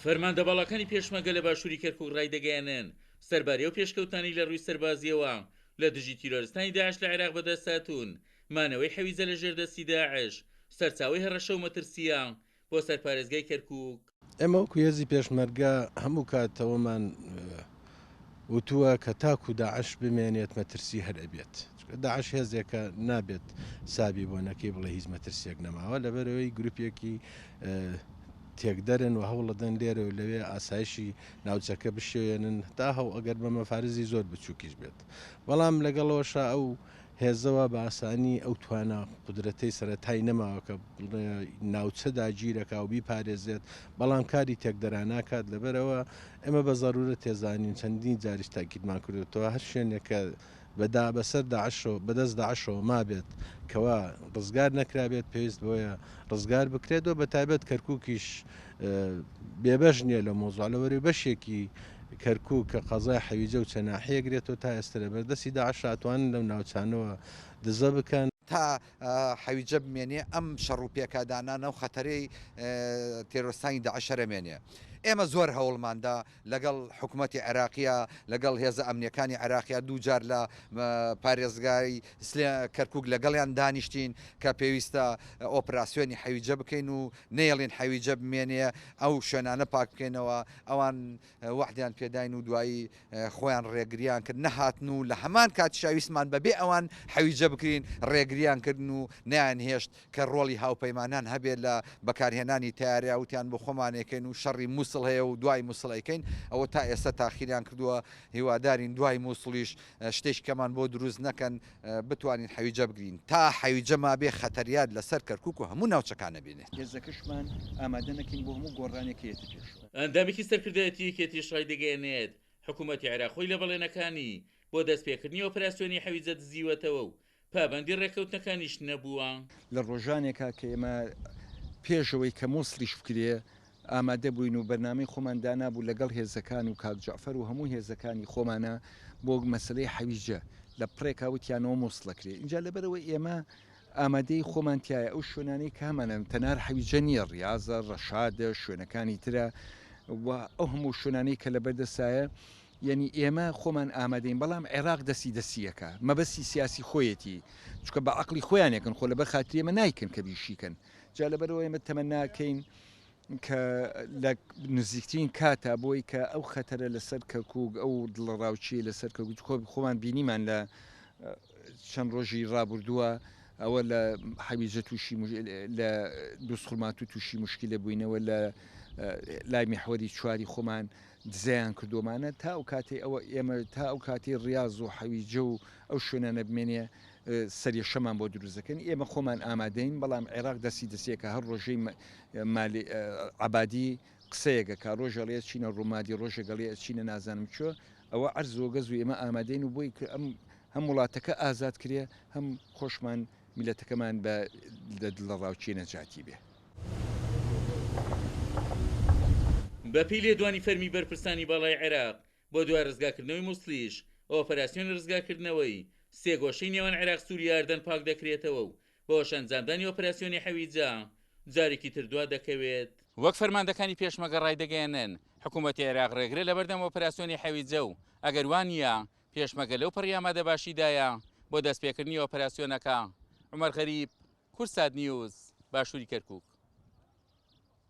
فەرماندەباڵەکانی پێشمەگە لە باشووری کەرکووک ڕایدەگەیاندن سەربارەی و پێشکەوتانی لە ڕووی سەربازیەوە لە دژی تیرۆریستانی داعش لە عێراق بەدەستهاتوون، مانەوەی حەویجە لە ژێردەستی داعش، سەرچاوەی هەڕەشە و مەترسیە بۆ سەرپارێزگای کەرکووک. ئێمە وەکو هێزی پێشمەرگە هەموو کاتەوەمان وتووە کە تاکو داعش بمێنێت مەترسی هەر ئەبێت. داعش هێزێکە نابێت سابی بۆ نەکەی بڵێ هیچ مەترسیەک نەماوە، لەبەرەوەی گروپێکی تێکدەرن و هەوڵەدەن لێرە و لەوێ ئاسایشی ناوچەکە بشێنن تا هەو ئەگەر بە مەفارزی زۆر بچووکیش بێت. بەڵام لەگەڵەوەشە ئەو هێزەوە بە ئاسانی ئەو توانە قودرەتەی سەرەتای نەماوە کە ناوچەدا گیرەکە و بیپارێزێت، بەڵام کاری تێکدەران ناکات. لەبەرەوە ئێمە بە زەڕورە تێزانین چەندین جاریش تاکیدمان کردوێتەوە هەر شوێنێکە بەسەر بەدەست داعشەوە مابێت کەوا ڕزگار نەکرابێت پێویست بۆیە ڕزگار بکرێتەوە، بە تایبەت کەرکووکیش بێبەش نییە لە مۆزوع لەوەری بەشێکی کەرکووک کە قەزای حەویجە و چەناحەیەگرێتەوە تا ئێستا بەردەستی داعش ئەتوانن لەو ناوچانەوە دزە بکەن تا حەویجە بمێنێ ئەم شەڕ و پێکدانانە و خەتەرەی تێرۆستانی داعشەرەمێنێ. ئێمە زۆر هەوڵماندا لەگەڵ حکوومەتی عێراقیە لەگەڵ هێزە ئەمنیەکانی عێراقیە دووجار لە پارێزگای کەرکووک لەگەڵیان دانیشتین کە پێویستە ئۆپراسسیۆنی حەویجە بکەین و نێڵین حەویجە بمێنێ ئەو شوێنانە پاک بکەینەوە. ئەوان وەحدیان پێداین و دوایی خۆیان ڕێگریان کرد نەهاتن و لە هەمان کات شاویستمان بەبێ ئەوان حەویجە بکرین ڕێگریان کردن و نیان هێشت کە ڕۆڵی هاوپەیمانان هەبێت لە بەکارهێنانی تیارە وتیان بۆ خۆمانێکن و شەڕی مووسڵ هەیە و دوای مووسڵەکەین ئەوە تا ئێستا تاخیریان کردووە. هیوادارین دوای مووسڵیش شتێکمان بۆ دروست نەکەن بتوانین حەویجە بگرین تا حەویجەما بێ خەتەریات لەسەر کەرکووک و هەموو ناوچەکانە بینێت. هێزەکەشمان ئامادە نەکەین بۆ هەموو گۆڕانێکێتی پێش ئەندامێکی سەرکردایەتی کێتیش ڕایدەگەیەنێت حکوومەتی عێراق خۆی لە بەڵێنەکانی بۆ دەستپێکردنی ئۆپراسسیۆنی حەویجە دزیوەتەوە و پابەندی ڕێکەوتنەکانیش نەبووە. لە ڕۆژانێکا کە ئێمە پێشەوەی کە مووسڵیش بکرێ ئامادە بووین و بەرنامەی خۆمان دانابوو لەگەڵ هێزەکان و کاکجعفەر و هەموو هێزەکانی خۆمانە بۆ مەسلەی حەویجە لە پڕێکا وتیانەوە مووسڵەکرێ. اینجا لەبەرەوە ئێمە ئامادەی خۆمانتیایە ئەو شوێنانەی کامانە تەنار حەویجە نییە، ڕاضە ڕەشادە شوێنەکانی ترە ئەو هەموو شوێنانەی کە لە بەردەسایە یعنی ئێمە خۆمان ئامادەین. بەڵام عێراق دەسیەکە مەبەستی سیاسی خۆیەتی چکە بە عقلی خۆیانێکن خۆ لەبەر خاتری ئێمە نایکن کە بیشیکەن. جا لەبەرەوە ئێمە تەمەناکەین کە لە نزیکترین کاتە بۆی کە ئەو خەتەرە لەسەر کەرکووک ئەو دڵڕاوچی لەسەر کەرکووک خۆمان بینیمان لە چەند ڕۆژی ڕابردووە ئەوە لە حەویجە تووشی لە دووسخڵمات و تووشی مشکلە بووینەوە لە لای میحوەری چواری خۆمان دزیان کردومانە تا ئەو کاتێ ئەوە ئێمە تا ئەو کاتی ڕاز و حەویجە و ئەو شوێنانە بمێنێ سەریەشەمان بۆ دروستەکەن. ئێمە خۆمان ئامادەین بەڵام عێراق دەسیەکە هەر ڕۆژەی عبادی قسەیەکە کا ڕۆژەڵێ چینە ڕوومادی ڕۆژەگەڵێ چینە نازانم چۆ ئەوە ئەرزۆگەز و ئێمە ئامادەین و بۆی هەم وڵاتەکە ئازاد کرێ هەم خۆشمان میلەتەکەمان بە لە ڕاوچی نەجاتی بێ. بەپی لێدوانی فەرمی بەرپرسانی باڵای عێراق بۆ دوای ڕزگاکردنەوەی مووسڵیش ئۆپەراسیۆن ڕزگاکردنەوەی سێگۆشەی نێوان عێراق سووریا ئەردەن پاک دەکرێتەوە و بۆ شەنجامدانی ئۆپەراسیۆنی حەویجە جارێکی تردووا دەکەوێت. وەک فەرماندەکانی پێشمەگە ڕایدەگەیەنن حکوومەتی عێراق ڕێگرێت لە بەردەم ئۆپەراسیۆنی حەویجە و ئەگەر وانە پێشمەگە لەو پڕی ئامادەباشیدایە بۆ دەستپێکردنی ئۆپەراسیۆنەکە. عومەر غەریب، کورسات نیوز، باشووری کەرکووک.